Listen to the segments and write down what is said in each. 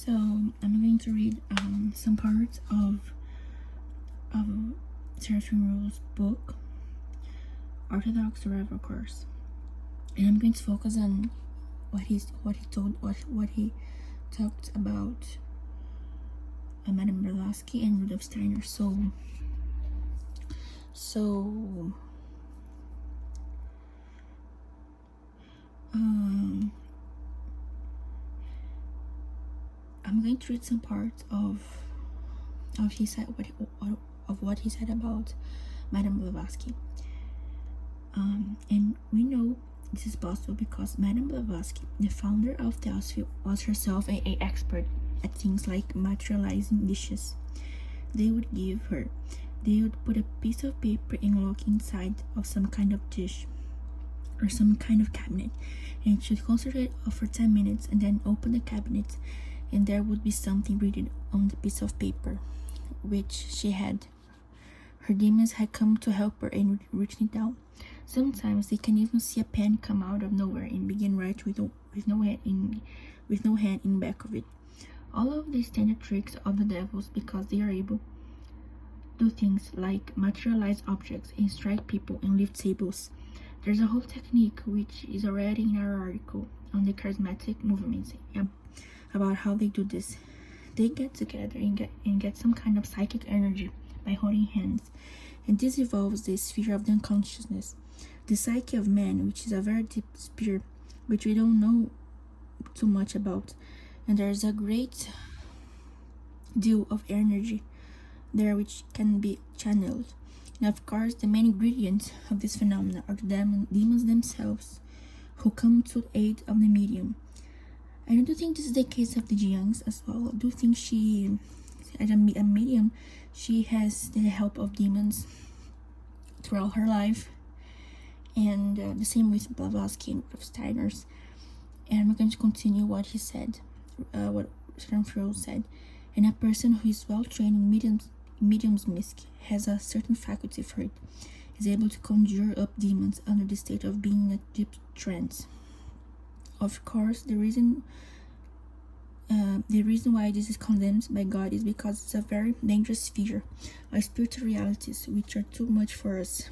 So I'm going to read some parts of Seraphim Rose's book, Orthodox Survival Course, and I'm going to focus on what he talked about Madame Blavatsky and Rudolf Steiner. So I'm going to read some parts of what he said about Madame Blavatsky. And we know this is possible because Madame Blavatsky, the founder of Theosophy, was herself an expert at things like materializing dishes. They would put a piece of paper and look inside of some kind of dish or some kind of cabinet, and she'd concentrate for 10 minutes and then open the cabinet, and there would be something written on the piece of paper, which her demons had come to help her and written it down. Sometimes they can even see a pen come out of nowhere and begin writing with no hand in back of it. All of these standard tricks of the devils because they are able to do things like materialize objects and strike people and lift tables. There's a whole technique which is already in our article on the charismatic movements about how they do this. They get together and get some kind of psychic energy by holding hands, and this involves the sphere of the unconsciousness, the psyche of man, which is a very deep sphere which we don't know too much about, and there's a great deal of energy there which can be channeled. And of course, the main ingredient of this phenomena are the demons themselves, who come to the aid of the medium. And I do think this is the case of the Youngs as well. I do think she, as a medium, she has the help of demons throughout her life, and the same with Blavatsky and Rudolf Steiner's. And we're going to continue what he said, what Seraphim Rose said. And a person who is well trained in mediumsmic has a certain faculty for it, is able to conjure up demons under the state of being in a deep trance. Of course, the reason why this is condemned by God is because it's a very dangerous sphere of spiritual realities which are too much for us.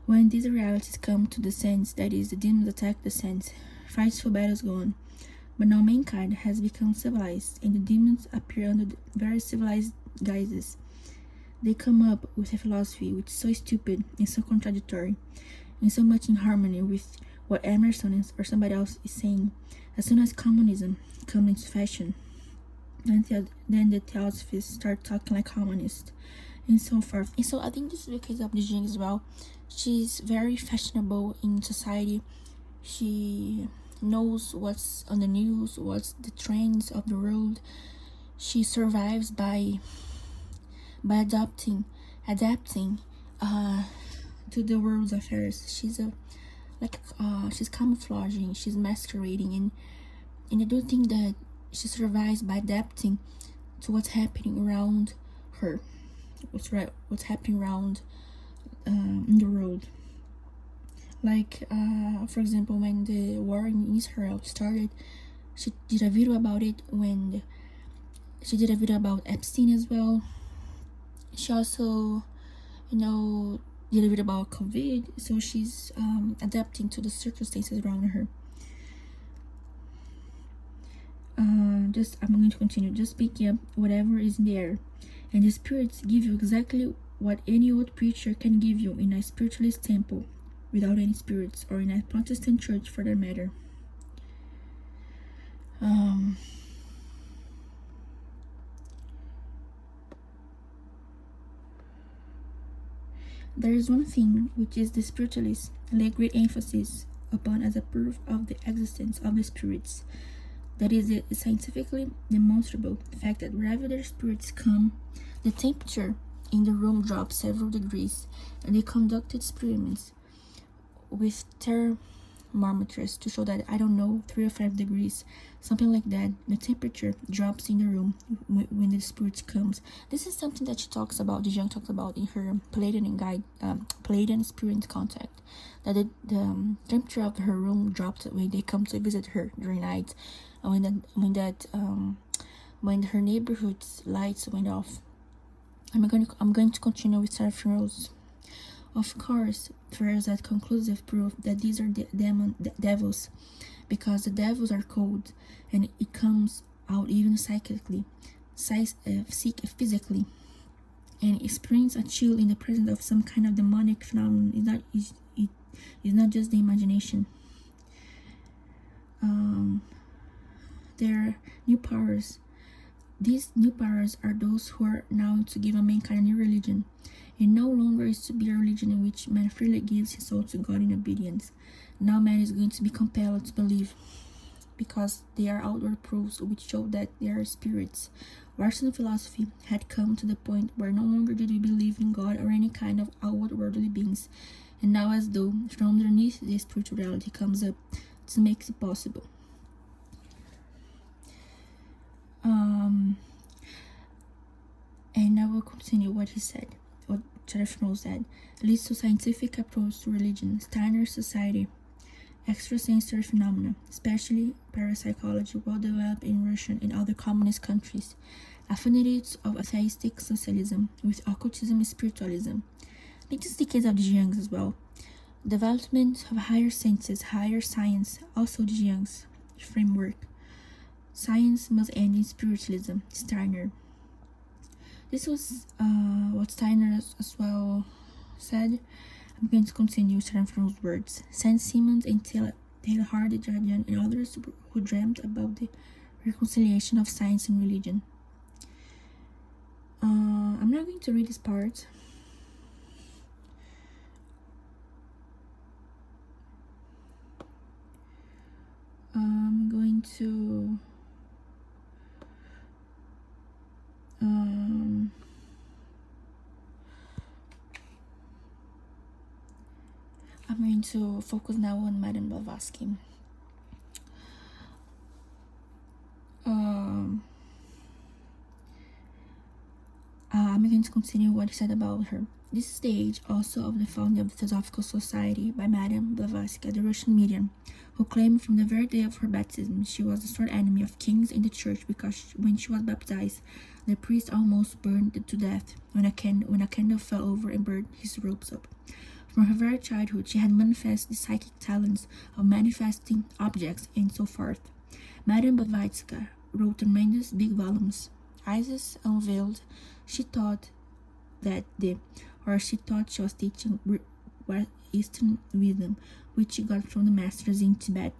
When these realities come to the sense, that is, the demons attack the sense, frightful battles go on. But now mankind has become civilized, and the demons appear under very civilized guises. They come up with a philosophy which is so stupid and so contradictory, and so much in harmony with what Emerson or somebody else is saying. As soon as communism comes into fashion, then the theosophists start talking like communists, and so forth. And so I think this is the case of the Jing as well. She's very fashionable in society. She knows what's on the news, what's the trends of the world. She survives by adapting to the world's affairs. She's camouflaging, she's masquerading, and I do think that she survives by adapting to what's happening around her, what's happening around in the world. Like, for example, when the war in Israel started, she did a video about it. When she did a video about Epstein as well. She also, did a video about COVID. So she's adapting to the circumstances around her. I'm going to continue. Just pick up whatever is in the air, and the spirits give you exactly what any old preacher can give you in a spiritualist temple without any spirits, or in a Protestant church for that matter. There is one thing which is the spiritualists lay great emphasis upon as a proof of the existence of the spirits. That is the scientifically demonstrable fact that wherever their spirits come, the temperature in the room drops several degrees, and they conducted experiments with thermometers to show that, 3 or 5 degrees, something like that, the temperature drops in the room when the spirit comes. This is something that she talks about, the Young talks about in her Palladian Spirit Contact, that the temperature of her room dropped when they come to visit her during night. when her neighborhood's lights went off. I'm going to continue with Seraphim Rose. Of course, there is that conclusive proof that these are devils, because the devils are cold, and it comes out even physically, and experience a chill in the presence of some kind of demonic phenomenon. It is not just the imagination. There are new powers. These new powers are those who are now to give a mankind a new religion. It no longer is to be a religion in which man freely gives his soul to God in obedience. Now man is going to be compelled to believe, because there are outward proofs which show that they are spirits. Western philosophy had come to the point where no longer did we believe in God or any kind of outward worldly beings, and now as though from underneath this spiritual reality comes up to make it possible. And I will continue what he said, what Seraphim Rose said. Leads to scientific approach to religion, Steiner's society, extrasensory phenomena, especially parapsychology, well developed in Russian and other communist countries, affinities of atheistic socialism with occultism and spiritualism. I think this is the case of the Youngs as well. Development of higher senses, higher science, also the Young's framework. Science must end in spiritualism, Steiner. This was what Steiner as well said. I'm going to continue starting from those words. Saint-Simon and Teilhard de Chardin and others who dreamt about the reconciliation of science and religion. I'm not going to read this part. I'm going to focus now on Madame Blavatsky. I'm going to continue what he said about her. This is the age also of the founding of the Theosophical Society by Madame Blavatsky, the Russian medium, who claimed from the very day of her baptism she was the sworn enemy of kings and the church, because when she was baptized, the priest almost burned to death when a candle fell over and burned his robes up. From her very childhood, she had manifested the psychic talents of manifesting objects and so forth. Madame Blavatsky wrote tremendous big volumes. Eyes unveiled, she thought she was teaching Eastern wisdom, which she got from the masters in Tibet,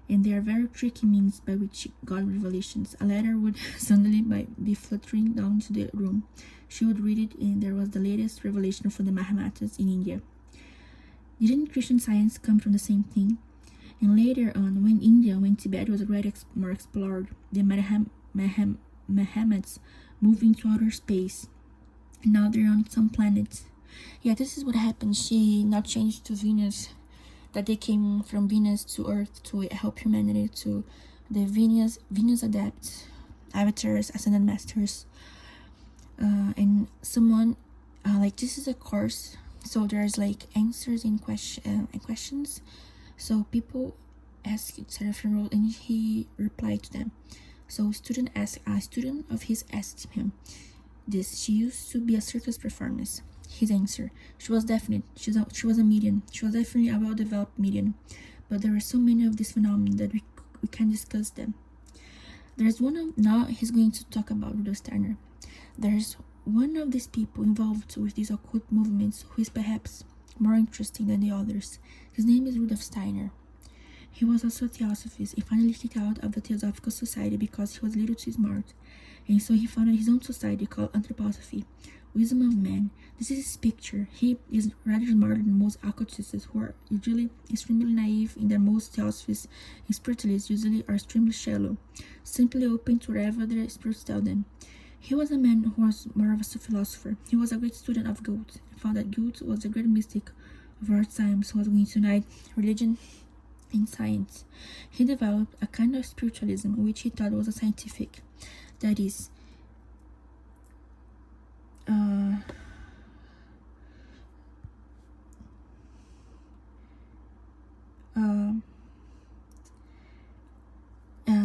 and they are very tricky means by which she got revelations. A letter would suddenly be fluttering down to the room. She would read it, and there was the latest revelation from the Mahatmas in India. Didn't Christian Science come from the same thing? And later on, when Tibet was already more explored, the Mahatmas moved into outer space. Now they're on some planets. Yeah, this is what happened. She not changed to Venus, that they came from Venus to Earth to help humanity to the Venus adapt avatars, ascended masters, and someone this is a course, so there's like answers and questions. So people asked Seraphim Rose, and he replied to them. So a student of his asked him this: she used to be a circus performance. His answer: she was definite. She was a medium. She was definitely a well-developed medium. But there are so many of these phenomena that we can't discuss them. There's now he's going to talk about Rudolf Steiner. There's one of these people involved with these occult movements who is perhaps more interesting than the others. His name is Rudolf Steiner. He was also a theosophist and finally kicked out of the Theosophical Society because he was a little too smart. And so he founded his own society called Anthroposophy, Wisdom of Man. This is his picture. He is rather smarter than most occultists, who are usually extremely naive, and that most theosophists and spiritualists usually are extremely shallow, simply open to whatever their spirits tell them. He was a man who was more of a philosopher. He was a great student of Goethe, and found that Goethe was a great mystic of our times who was going to unite religion and science. He developed a kind of spiritualism which he thought was a scientific, that is,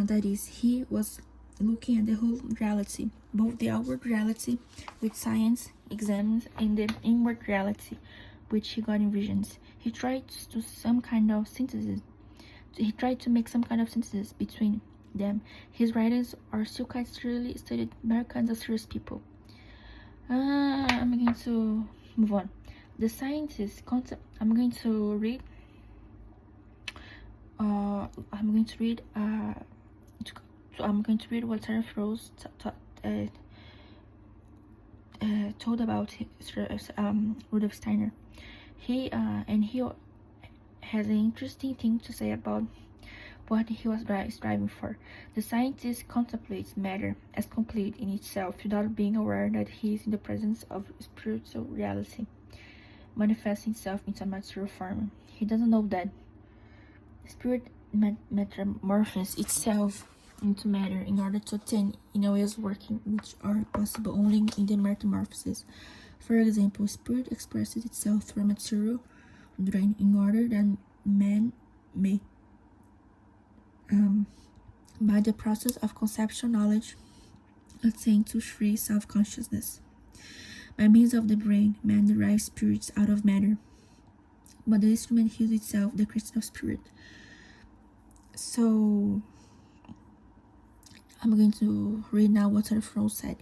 that is, he was looking at the whole reality, both the outward reality, which science examines, and the inward reality, which he got in visions. He tried to make some kind of synthesis between them. His writings are still considerably studied by serious people. I'm going to move on. The scientist concept. I'm going to read what Seraphim Rose told about Rudolf Steiner. He has an interesting thing to say about what he was striving for. The scientist contemplates matter as complete in itself without being aware that he is in the presence of spiritual reality, manifesting itself into a material form. He doesn't know that spirit metamorphoses itself into matter in order to attain inner ways working, which are possible only in the metamorphosis. For example, spirit expresses itself through material drain in order that man may, by the process of conceptual knowledge, attain to free self-consciousness. By means of the brain, man derives spirits out of matter, but the instrument heals itself, the crystal spirit. So, I'm going to read now what Seraphim Rose said.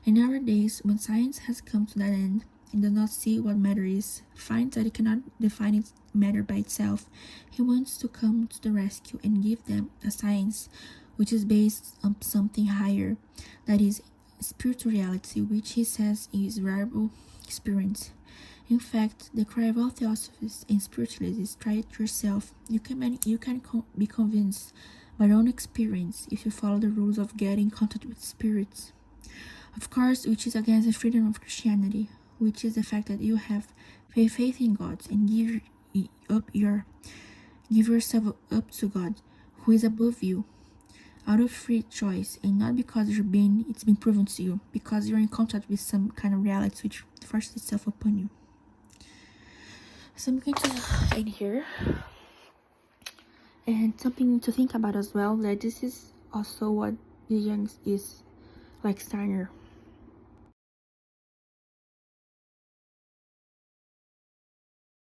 In our days, when science has come to that end, and does not see what matter is, finds that it cannot define its matter by itself, he wants to come to the rescue and give them a science which is based on something higher, that is, spiritual reality, which he says is variable experience. In fact, the cry of all theosophists and spiritualists is try it yourself. You can be convinced by your own experience if you follow the rules of getting in contact with spirits. Of course, which is against the freedom of Christianity, which is the fact that you have faith in God and give yourself up to God, who is above you, out of free choice, and not because it's been proven to you, because you're in contact with some kind of reality which forces itself upon you. So I'm going to end here. And something to think about as well, that this is also what the young is like Steiner.